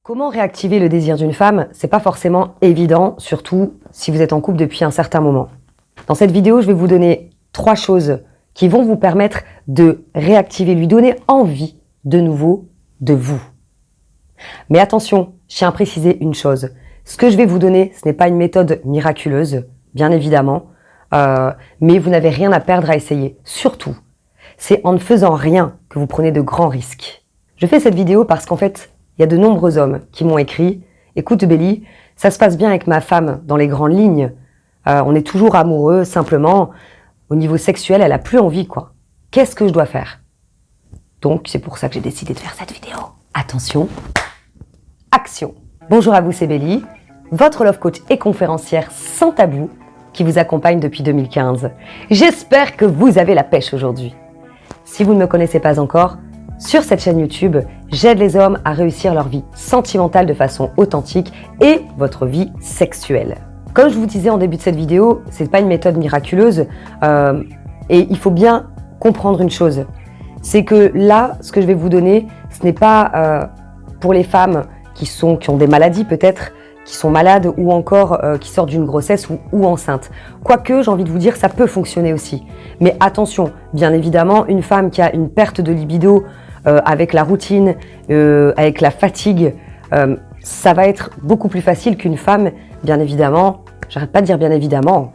Comment réactiver le désir d'une femme? C'est pas forcément évident, surtout si vous êtes en couple depuis un certain moment. Dans cette vidéo, je vais vous donner 3 choses qui vont vous permettre de réactiver, lui donner envie de nouveau de vous. Mais attention, je tiens à préciser une chose. Ce que je vais vous donner, ce n'est pas une méthode miraculeuse, bien évidemment, mais vous n'avez rien à perdre à essayer. Surtout, c'est en ne faisant rien que vous prenez de grands risques. Je fais cette vidéo parce qu'en fait, il y a de nombreux hommes qui m'ont écrit « Écoute Béli, ça se passe bien avec ma femme dans les grandes lignes. On est toujours amoureux, simplement, au niveau sexuel, elle a plus envie, quoi. Qu'est-ce que je dois faire ?» Donc, c'est pour ça que j'ai décidé de faire cette vidéo. Attention, action. Bonjour à vous, c'est Béli, votre love coach et conférencière sans tabou qui vous accompagne depuis 2015. J'espère que vous avez la pêche aujourd'hui. Si vous ne me connaissez pas encore, sur cette chaîne YouTube, j'aide les hommes à réussir leur vie sentimentale de façon authentique et votre vie sexuelle. Comme je vous disais en début de cette vidéo, c'est pas une méthode miraculeuse et il faut bien comprendre une chose. C'est que là, ce que je vais vous donner, ce n'est pas pour les femmes qui ont des maladies peut-être, qui sont malades ou encore qui sortent d'une grossesse ou enceintes. Quoique, j'ai envie de vous dire, ça peut fonctionner aussi. Mais attention, bien évidemment, une femme qui a une perte de libido avec la routine, avec la fatigue, ça va être beaucoup plus facile qu'une femme, bien évidemment, j'arrête pas de dire bien évidemment,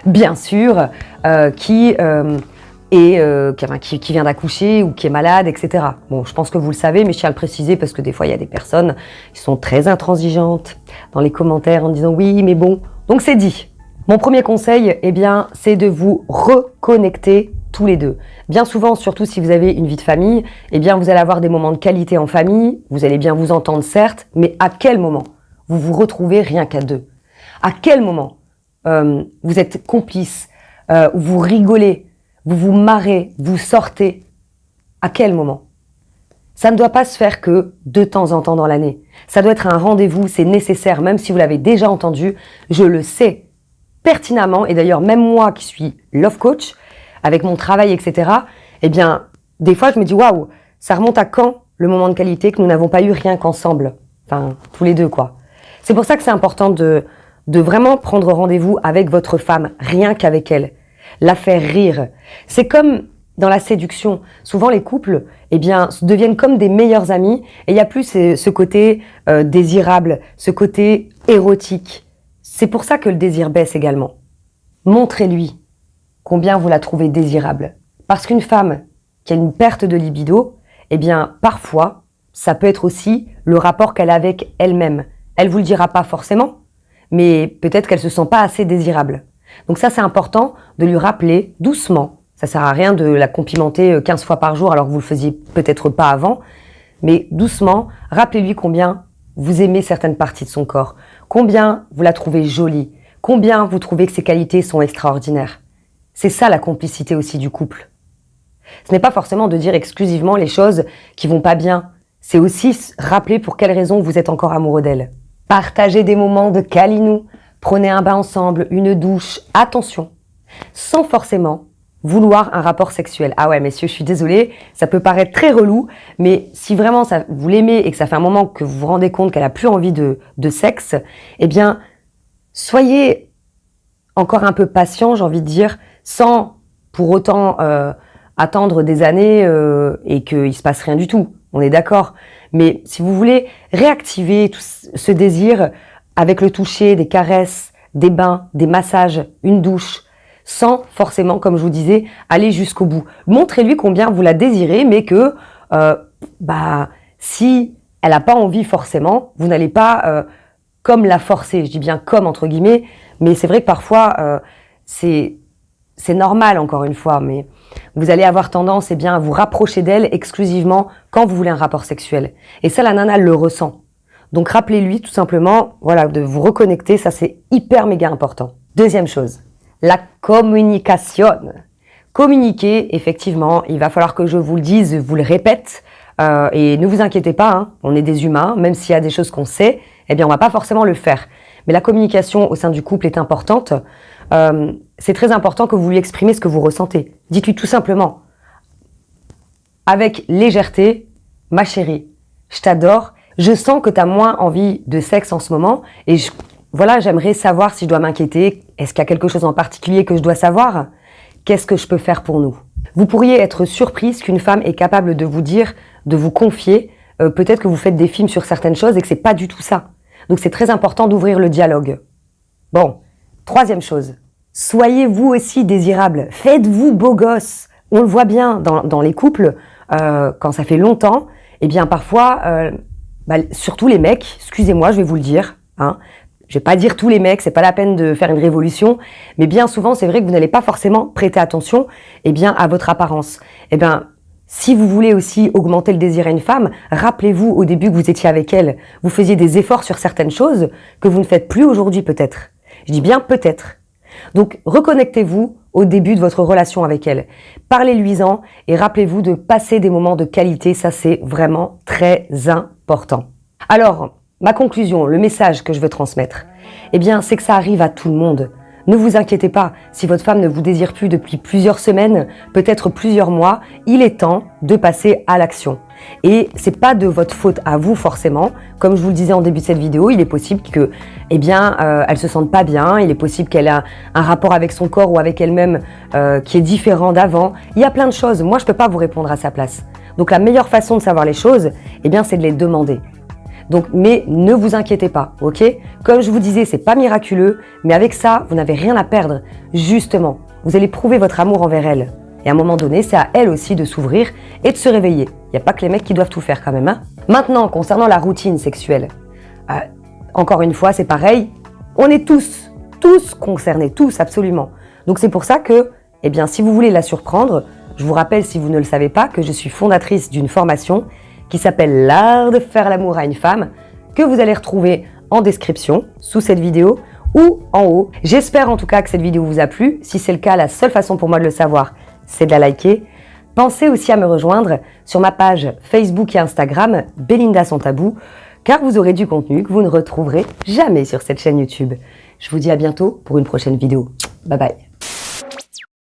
bien sûr, qui vient d'accoucher ou qui est malade, etc. Bon, je pense que vous le savez, mais je tiens à le préciser parce que des fois, il y a des personnes qui sont très intransigeantes dans les commentaires en disant « oui, mais bon ». Donc, c'est dit. Mon premier conseil, eh bien, c'est de vous reconnecter tous les deux. Bien souvent, surtout si vous avez une vie de famille, eh bien, vous allez avoir des moments de qualité en famille, vous allez bien vous entendre, certes, mais à quel moment vous vous retrouvez rien qu'à deux? À quel moment vous êtes complices, vous rigolez, vous vous marrez, vous sortez? À quel moment? Ça ne doit pas se faire que de temps en temps dans l'année. Ça doit être un rendez-vous, c'est nécessaire, même si vous l'avez déjà entendu, je le sais pertinemment, et d'ailleurs même moi qui suis love coach, avec mon travail, etc., eh bien, des fois je me dis, waouh, ça remonte à quand le moment de qualité que nous n'avons pas eu rien qu'ensemble? Enfin, tous les deux, quoi. C'est pour ça que c'est important de vraiment prendre rendez-vous avec votre femme, rien qu'avec elle. La faire rire. C'est comme dans la séduction. Souvent, les couples, eh bien, deviennent comme des meilleurs amis et il n'y a plus ce côté désirable, ce côté érotique. C'est pour ça que le désir baisse également. Montrez-lui combien vous la trouvez désirable. Parce qu'une femme qui a une perte de libido, eh bien, parfois, ça peut être aussi le rapport qu'elle a avec elle-même. Elle vous le dira pas forcément, mais peut-être qu'elle se sent pas assez désirable. Donc ça, c'est important de lui rappeler doucement. Ça sert à rien de la complimenter 15 fois par jour alors que vous le faisiez peut-être pas avant, mais doucement, rappelez-lui combien vous aimez certaines parties de son corps, combien vous la trouvez jolie, combien vous trouvez que ses qualités sont extraordinaires. C'est ça la complicité aussi du couple. Ce n'est pas forcément de dire exclusivement les choses qui vont pas bien. C'est aussi rappeler pour quelles raisons vous êtes encore amoureux d'elle. Partagez des moments de câlinou, prenez un bain ensemble, une douche, attention, sans forcément vouloir un rapport sexuel. Ah ouais, messieurs, je suis désolée, ça peut paraître très relou, mais si vraiment vous l'aimez et que ça fait un moment que vous vous rendez compte qu'elle a plus envie de sexe, eh bien, soyez encore un peu patient, j'ai envie de dire, sans pour autant attendre des années et qu'il se passe rien du tout. On est d'accord. Mais si vous voulez réactiver tout ce désir avec le toucher, des caresses, des bains, des massages, une douche, sans forcément, comme je vous disais, aller jusqu'au bout. Montrez-lui combien vous la désirez, mais que si elle n'a pas envie forcément, vous n'allez pas comme la forcer. Je dis bien comme entre guillemets, mais c'est vrai que parfois c'est normal encore une fois, mais vous allez avoir tendance à vous rapprocher d'elle exclusivement quand vous voulez un rapport sexuel. Et ça, la nana, elle le ressent. Donc rappelez-lui tout simplement, voilà, de vous reconnecter, ça c'est hyper méga important. Deuxième chose, la communication. Communiquer, effectivement, il va falloir que je vous le dise, vous le répète, et ne vous inquiétez pas, hein, on est des humains, même s'il y a des choses qu'on sait, eh bien on va pas forcément le faire. Mais la communication au sein du couple est importante. C'est très important que vous lui exprimez ce que vous ressentez. Dites-lui tout simplement, avec légèreté, ma chérie, je t'adore Je sens que tu as moins envie de sexe en ce moment et voilà, j'aimerais savoir si je dois m'inquiéter. Est-ce qu'il y a quelque chose en particulier que je dois savoir? Qu'est-ce que je peux faire pour nous? Vous pourriez être surprise qu'une femme est capable de vous dire, de vous confier, peut-être que vous faites des films sur certaines choses et que c'est pas du tout ça. Donc c'est très important d'ouvrir le dialogue. Bon, troisième chose, soyez vous aussi désirable. Faites-vous beau gosse. On le voit bien dans les couples, quand ça fait longtemps, eh bien parfois, surtout les mecs, excusez-moi, je vais vous le dire, hein, je vais pas dire tous les mecs, c'est pas la peine de faire une révolution, mais bien souvent, c'est vrai que vous n'allez pas forcément prêter attention, à votre apparence. Si vous voulez aussi augmenter le désir à une femme, rappelez-vous au début que vous étiez avec elle. Vous faisiez des efforts sur certaines choses que vous ne faites plus aujourd'hui peut-être. Je dis bien peut-être. Donc, reconnectez-vous au début de votre relation avec elle. Parlez-lui-en et rappelez-vous de passer des moments de qualité. Ça, c'est vraiment très important. Alors, ma conclusion, le message que je veux transmettre, c'est que ça arrive à tout le monde. Ne vous inquiétez pas, si votre femme ne vous désire plus depuis plusieurs semaines, peut-être plusieurs mois, il est temps de passer à l'action. Et c'est pas de votre faute à vous forcément. Comme je vous le disais en début de cette vidéo, il est possible que, elle se sente pas bien. Il est possible qu'elle ait un rapport avec son corps ou avec elle-même qui est différent d'avant. Il y a plein de choses. Moi, je peux pas vous répondre à sa place. Donc, la meilleure façon de savoir les choses, c'est de les demander. Donc, mais ne vous inquiétez pas, ok? Comme je vous disais, c'est pas miraculeux, mais avec ça, vous n'avez rien à perdre. Justement, vous allez prouver votre amour envers elle. Et à un moment donné, c'est à elle aussi de s'ouvrir et de se réveiller. Il n'y a pas que les mecs qui doivent tout faire quand même, hein? Maintenant, concernant la routine sexuelle, encore une fois, c'est pareil. On est tous concernés, tous absolument. Donc c'est pour ça que, si vous voulez la surprendre, je vous rappelle, si vous ne le savez pas, que je suis fondatrice d'une formation qui s'appelle l'art de faire l'amour à une femme, que vous allez retrouver en description, sous cette vidéo, ou en haut. J'espère en tout cas que cette vidéo vous a plu. Si c'est le cas, la seule façon pour moi de le savoir, c'est de la liker. Pensez aussi à me rejoindre sur ma page Facebook et Instagram, Belinda Sans Tabou, car vous aurez du contenu que vous ne retrouverez jamais sur cette chaîne YouTube. Je vous dis à bientôt pour une prochaine vidéo. Bye bye.